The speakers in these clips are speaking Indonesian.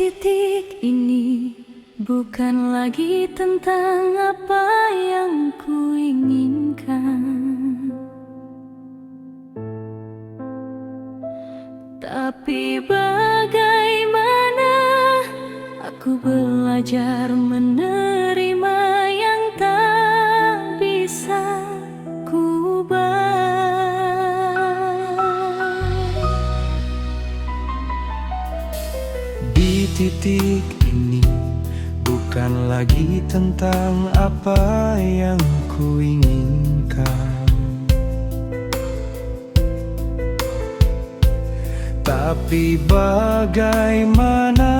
titik ini bukan lagi tentang apa yang ku inginkan, tapi bagaimana aku belajar menerima yang tak bisa ku ubah. Di titik ini bukan lagi tentang apa yang ku inginkan, tapi bagaimana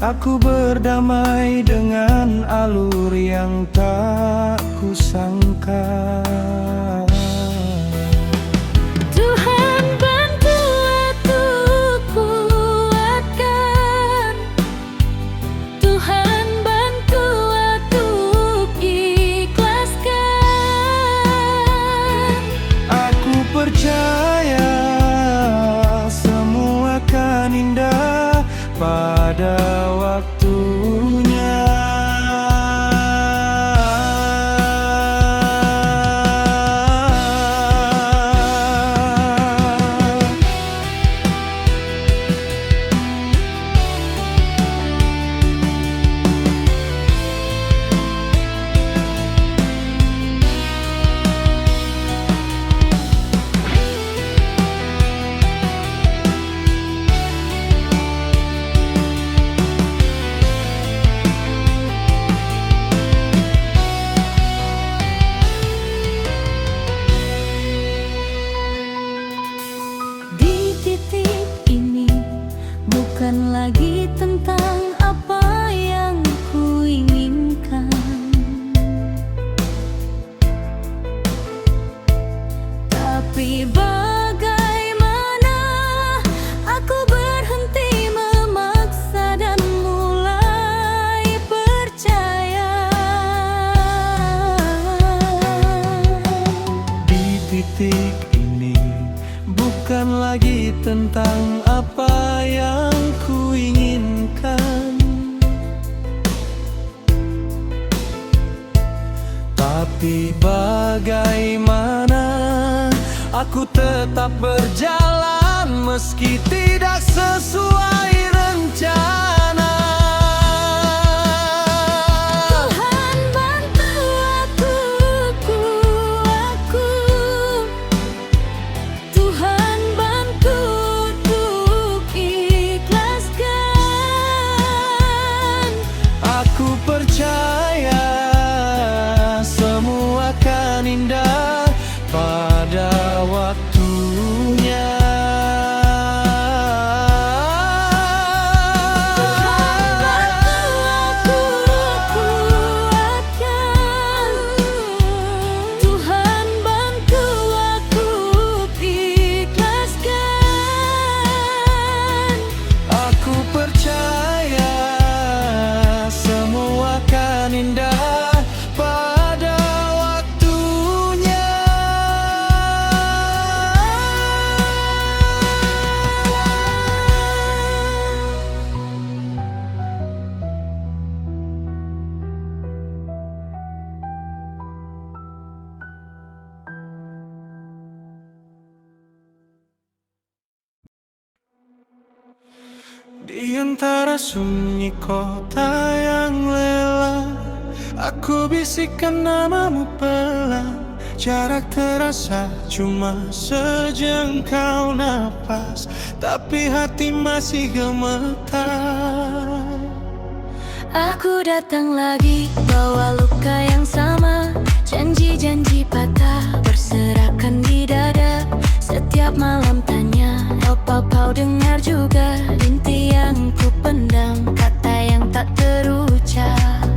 aku berdamai dengan alur yang tak kusangka. Tuhan bantu aku kuatkan, Tuhan bantu aku ikhlaskan. Aku percaya semua akan indah pada waktunya. Di titik ini bukan lagi tentang apa yang ku inginkan, tapi bagaimana aku berhenti memaksa dan mulai percaya. Di titik ini bukan lagi tentang apa yang ku inginkan, tapi bagaimana aku tetap berjalan meski tidak sesuai rencana. Tuhan bantu aku, Tuhan bantu untuk ikhlaskan. Aku percaya semua akan indah pada waktunya. Tuhan bantu aku ikhlaskan. Aku percaya semua akan indah pada waktunya. Di antara sunyi kota yang lelah, aku bisikkan namamu pelan. Jarak terasa cuma sejengkal napas, tapi hati masih gemetar. Aku datang lagi bawa luka yang sama, janji-janji patah berserakan di dada. Setiap malam tanya, apa kau dengar juga rintik yang ku pendam, kata yang tak terucap.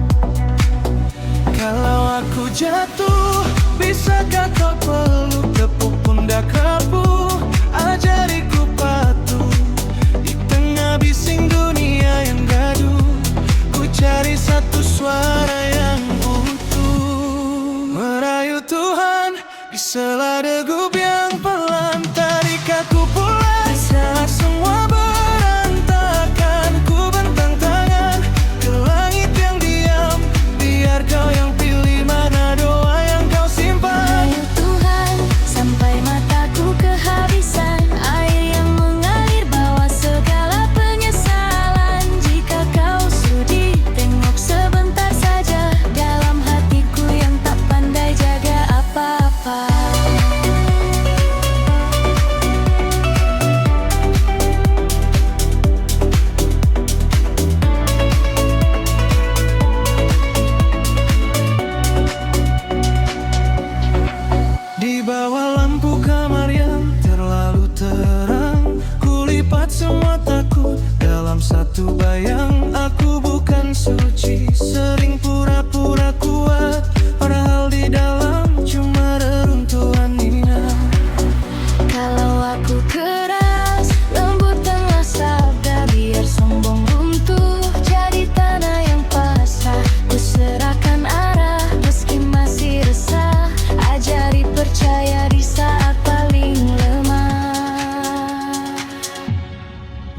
Kalau aku jatuh, bisakah kau peluk tepuk pundak rapuh, ajariku patuh di tengah bising dunia yang gaduh. Ku cari satu suara yang utuh, merayu Tuhan di sela degup yang pelan. Tarikatku pulang saat semua berantakan, ku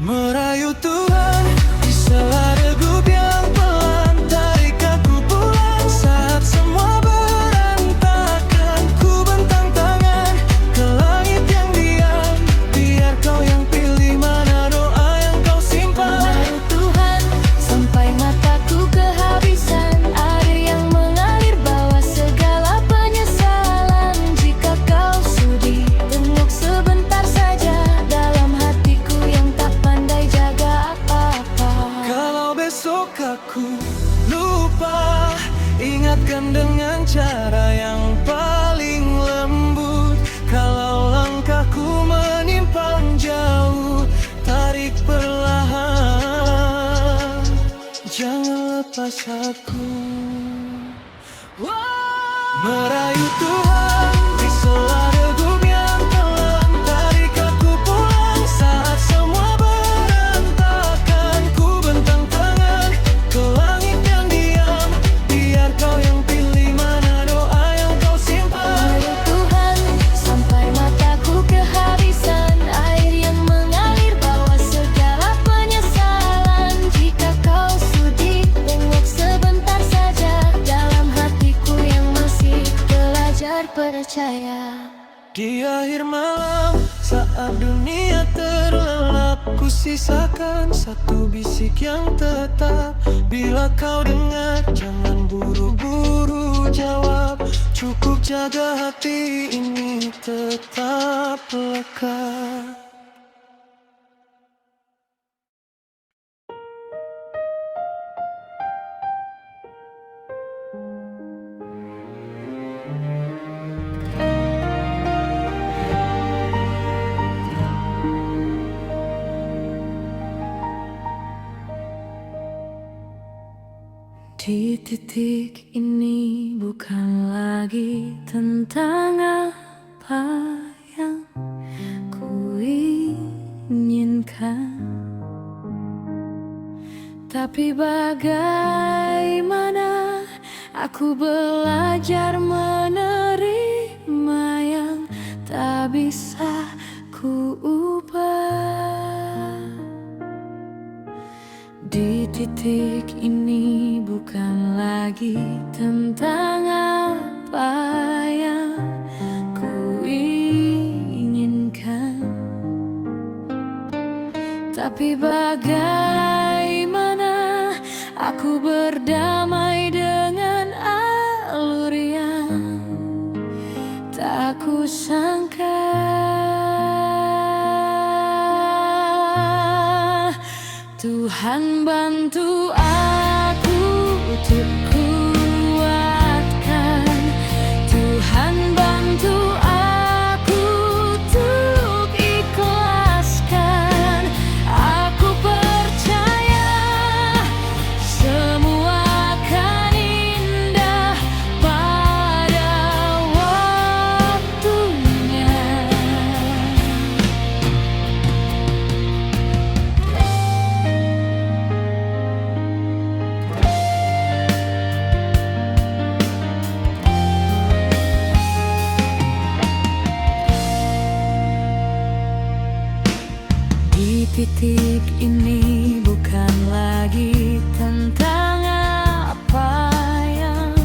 Merayu Tuhan di sela degup yang pelan, tarik aku pulang saat semua berantakan. Ku bentang tangan ke langit yang diam, biar kau yang pilih mana doa yang kau simpan. Merayu Tuhan sampai mataku kehabisan air yang mengalir bawa segala penyesalan. Jika kau sudi tengok sebentar saja dalam hatiku yang tak pandai jaga apa-apa. Kalau besok aku lupa, ingatkan dengan cara yang paling lembut. Kalau langkahku menyimpang jauh, tarik perlahan, jangan lepas aku. Merayu Tuhan di sela degup yang pelan, tarik aku pulang saat semua berantakan. Ku bentang tangan ke langit yang diam, biar kau yang pilih mana doa yang kau simpan. Merayu Tuhan sampai mataku kehabisan air yang mengalir bawa segala penyesalan. Jika kau sudi tengok sebentar saja dalam hatiku yang masih belajar percaya. Di akhir malam saat dunia terlelap, ku sisakan satu bisik yang tetap. Bila kau dengar jangan buru-buru jawab, cukup jaga hati ini tetap lekat. Di titik ini bukan lagi tentang apa yang ku inginkan, tapi bagaimana aku belajar menerima yang tak bisa ku ubah. Di titik ini bukan lagi tentang apa yang ku inginkan, tapi bagaimana aku berdamai dengan alur yang tak kusangka. Tuhan bantu aku untuk kuatkan, Tuhan bantu aku untuk ikhlaskan. Aku percaya semua akan indah pada waktunya. Di titik ini bukan lagi tentang apa yang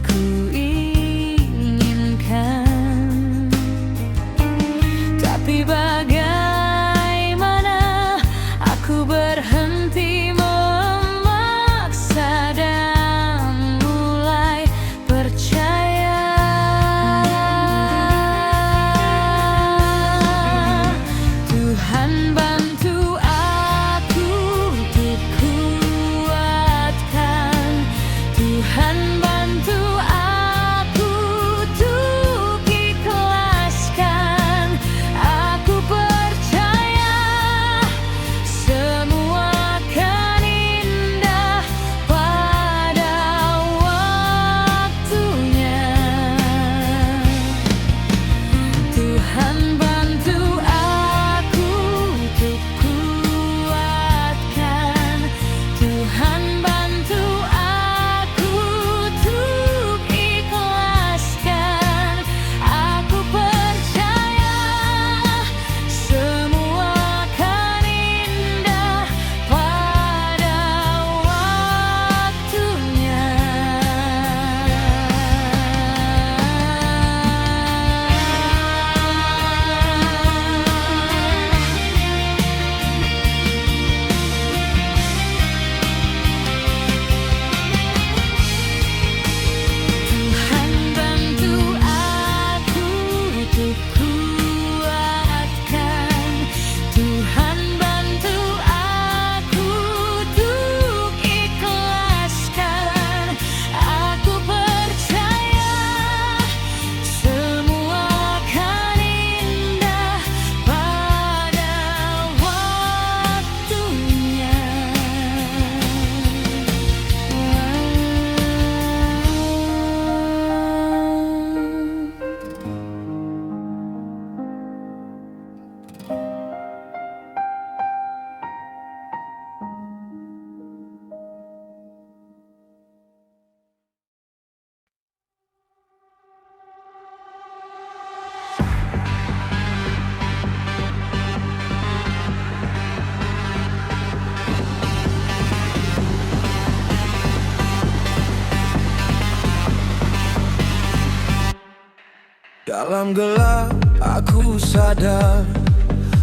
ku inginkan, tapi bagaimana aku berhenti memaksa dan mulai percaya. Tuhan bantu aku untuk kuatkan, Dalam gelap aku sadar,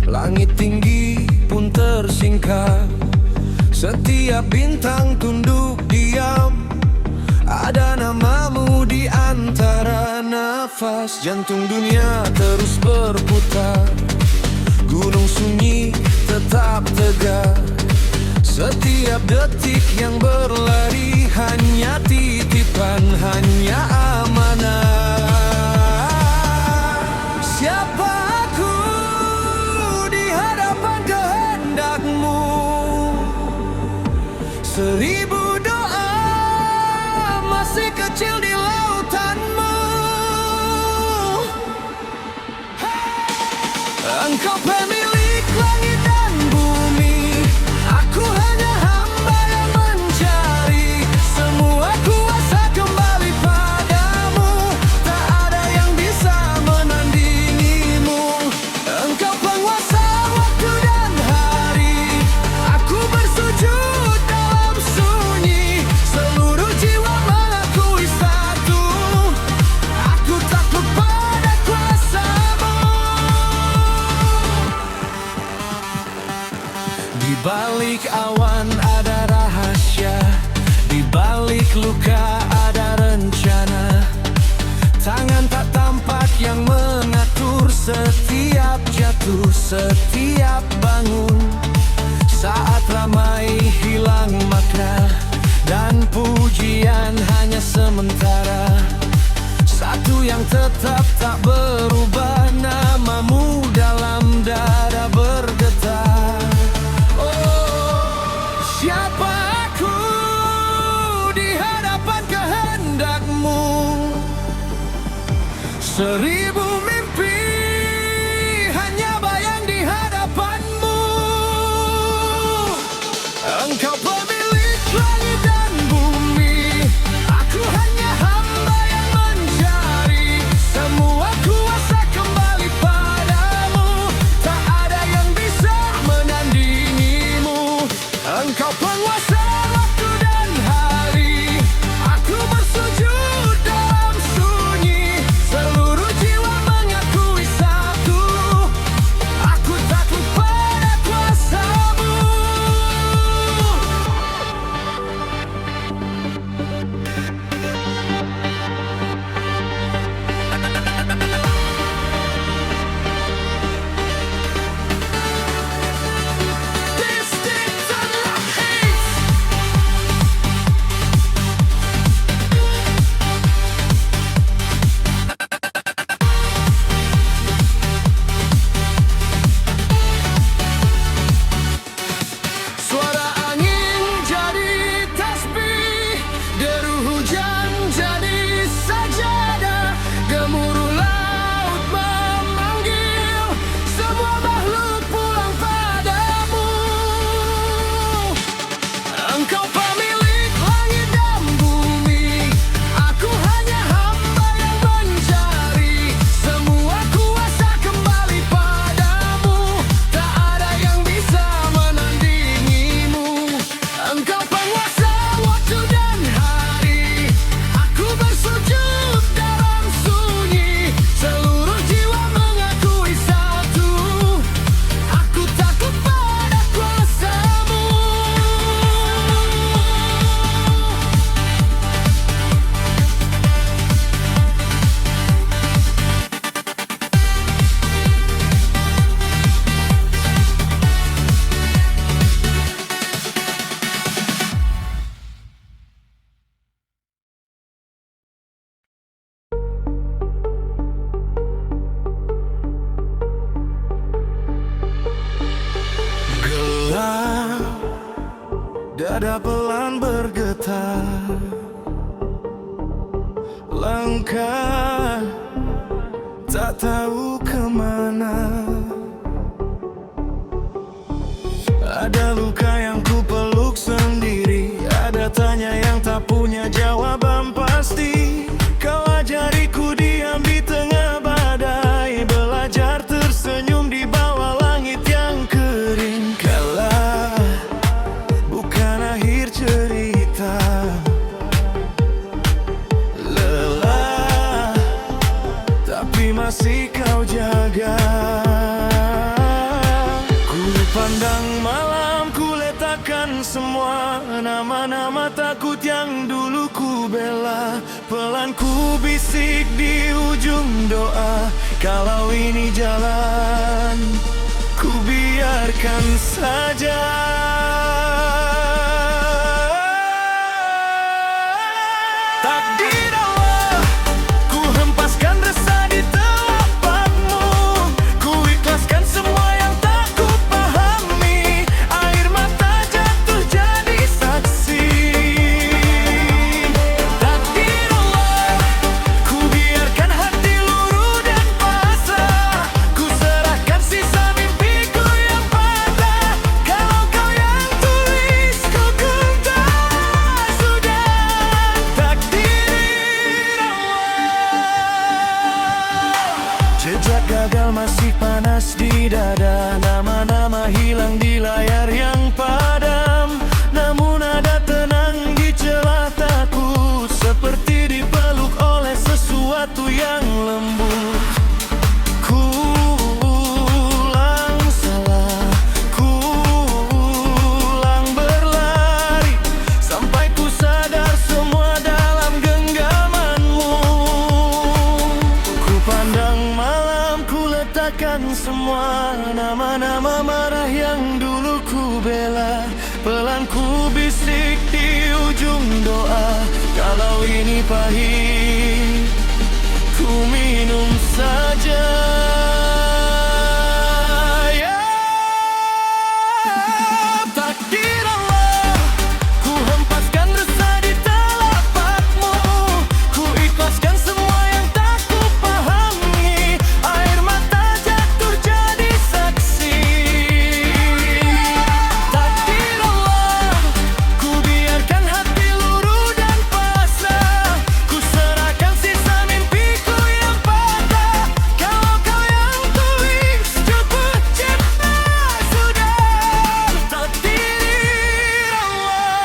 langit tinggi pun tersingkap. Setiap bintang tunduk diam, ada namamu di antara nafas. Jantung dunia terus berputar, gunung sunyi tetap tegar. Setiap detik yang berlari hanya titipan, hanya amanah. Siapa aku di hadapan kehendakmu? Seribu doa masih kecil di lautanmu. Engkau pemilik langit dan bumi, aku hanya hamba yang mencari. Semua kuasa kembali padamu, tak ada yang bisa menandingimu. Engkau penguasa waktu dan hari, aku bersujud dalam sunyi. Seluruh jiwa mengakui satu, aku takut pada kuasa-Mu. Di balik awan ada rahasia, di balik luka ada rencana. Tangan tak tampak yang mengatur setiap jatuh, setiap bangun. Saat ramai hilang makna, dan pujian hanya sementara. Satu yang tetap tak berubah, namamu dalam dada bergetar. Siapa aku di hadapan kehendak-Mu? Seribu mimpi hanya bayang di hadapan-Mu. Engkau pemilik langit dan bumi, aku hanya hamba yang mencari. Semua kuasa kembali padamu, tak ada yang bisa menandingimu. Engkau penguasa waktu dan hari, aku bersujud dalam sunyi. Seluruh jiwa mengakui satu, aku takut pada kuasa-Mu. Distinct and hate. Suara angin jadi tasbih, deru hujan jadi sajadah, gemuruh laut memanggil semua makhluk pulang padamu. Engkau pemilik langit dan bumi, aku hanya hamba yang mencari. Semua kuasa kembali padamu, tak ada yang bisa menandingimu. Engkau penguasa waktu dan hari, aku bersujud dalam sunyi. Seluruh jiwa mengakui satu, aku takut pada kuasa-Mu. Gelap, dada pelan bergetar. Langkah tak tahu kemana. Ada luka yang ku peluk sendiri, ada tanya yang tak punya jawaban pasti. Kau ajariku diam di tengah badai, belajar tersenyum di bawah langit yang kering. Kalah bukan akhir cerita, lelah tapi masih pandang malam, ku letakkan semua nama-nama takut yang dulu ku bela. Pelan ku bisik di ujung doa, kalau ini jalan, ku biarkan saja. Takdir Allah, ku hempaskan resah di telapakmu. Ku ikhlaskan semua yang tak ku pahami. Air mata jatuh jadi saksi. Takdir Allah, ku biarkan hati luruh dan pasrah. Ku serahkan sisa mimpiku yang patah. Kalau kau yang tulis, ku kuntas sudah. Jejak gagal masih panas di dada, nama-nama hilang di layar yang padam. Namun ada tenang di celah takut, seperti dipeluk oleh sesuatu yang lembut. Ku ulang salah, ku ulang berlari, sampai ku sadar semua dalam genggamanmu. Ku pandang malam, ku letakkan semua nama-nama marah yang dulu ku bela. Pelan ku bisik di ujung doa, kalau ini pahit, ku minum saja. Ya, takdir Allah, ku hempaskan resah di telapakmu. Ku ikhlaskan semua yang tak ku pahami. Air mata jatuh jadi saksi. Takdir Allah, ku biarkan hati luruh dan pasrah. Ku serahkan sisa mimpiku yang patah. Kalau kau yang tulis, cukup cipta sudah. Takdir Allah.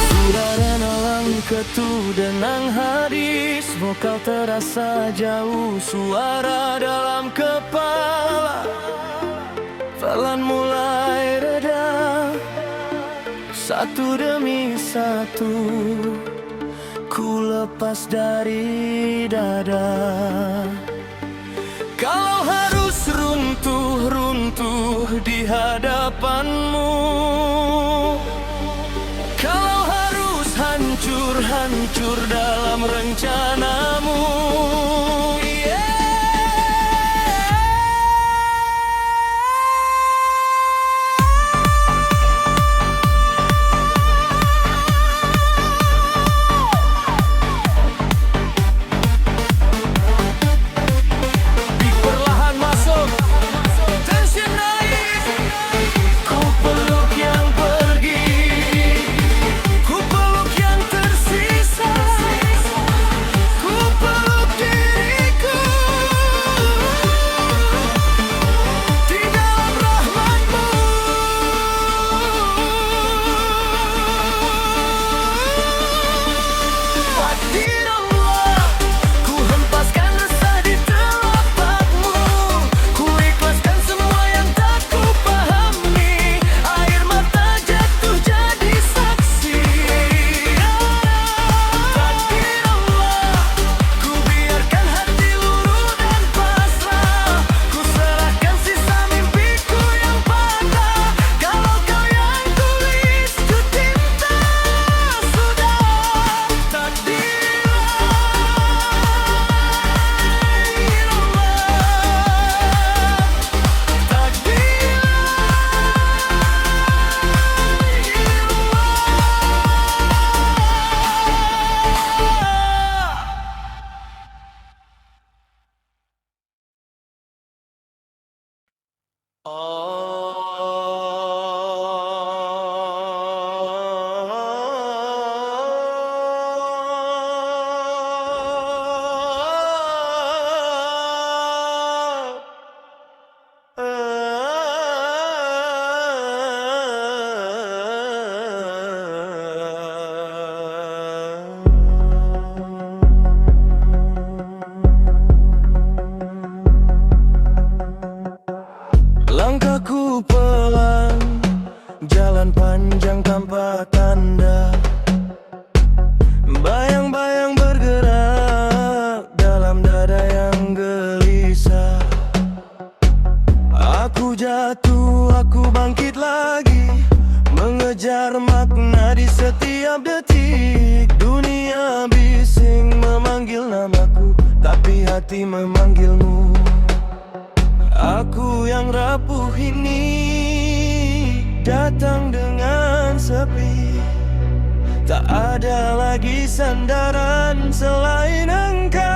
Sudah dan alam ketuh denang hadis, vokal terasa jauh, suara dalam kepala pelan mulai reda. Satu demi satu, ku lepas dari dada. Kalau harus runtuh-runtuh di hadapanmu, kalau harus hancur-hancur dalam rencanamu. Beat perlahan masuk, tension naik. Ku peluk yang pergi, ku peluk yang tersisa. Ku jalan panjang tanpa tanda. Bayang-bayang bergerak dalam dada yang gelisah. Aku jatuh, aku bangkit lagi, mengejar makna di setiap detik. Dunia bising memanggil namaku, tapi hati memanggilmu. Aku yang rapuh ini datang dengan sepi. Tak ada lagi sandaran selain engkau,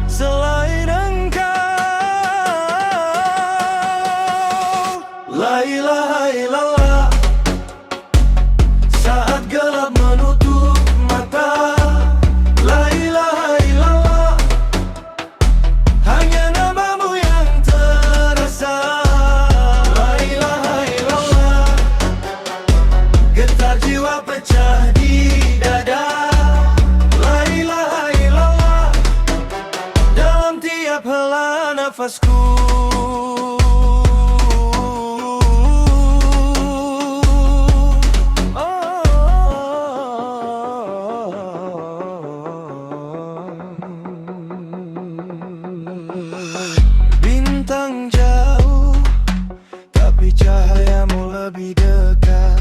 selain engkau. La ilaha illallah. Saat gelap menutup mata, la ilaha illallah. Hanya namamu yang terasa. La ilaha illallah. Getar jiwa pecah di dada. La ilaha illallah. Dalam tiap hela nafasku. Bintang jauh, tapi cahayamu lebih dekat.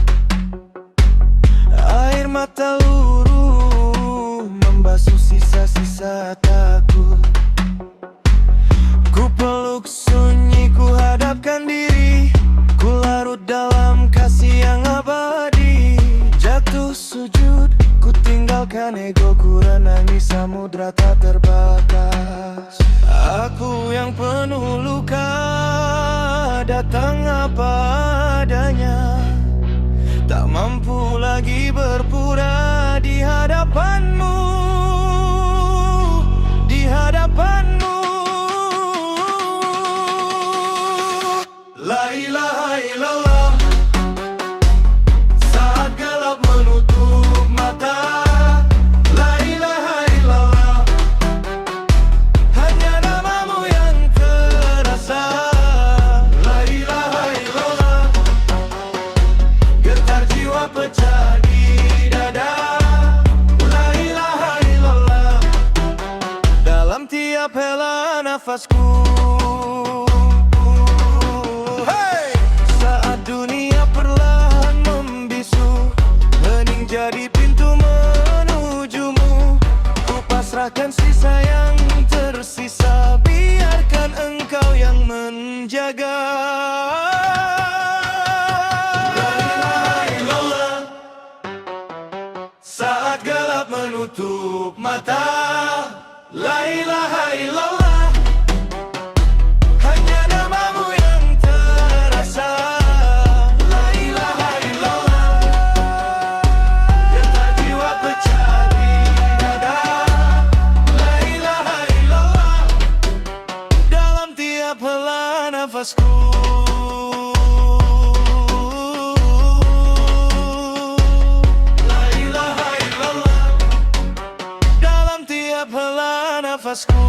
Air mata luruh membasuh sisa-sisa takut. Ku peluk sunyi, ku hadapkan diri, ku larut dalam kasih yang abadi. Jatuh sujud, ku tinggalkan ego, ku renangi samudra tak terbatas. Aku yang penuh luka, datang apa adanya. Tak mampu lagi berpura di hadapanmu, di hadapanmu. La ilaha illallah. Saat gelap menutup mata, la ilaha illallah. Hanya namamu yang terasa. La ilaha illallah. Getar jiwa pecah di dada. La ilaha illallah. Dalam tiap hela nafasku. Hey! Saat dunia perlahan membisu, hening jadi pintu menujumu. Ku pasrahkan sisa yang tersisa, biarkan engkau yang menjaga. La ilaha illallah. Saat gelap menutup mata, la ilaha illallah. Hanya namamu yang terasa. La ilaha illallah. Getar jiwa pecah di dada. La ilaha illallah. Dalam tiap hela nafasku. La ilaha illallah. Dalam tiap hela nafasku.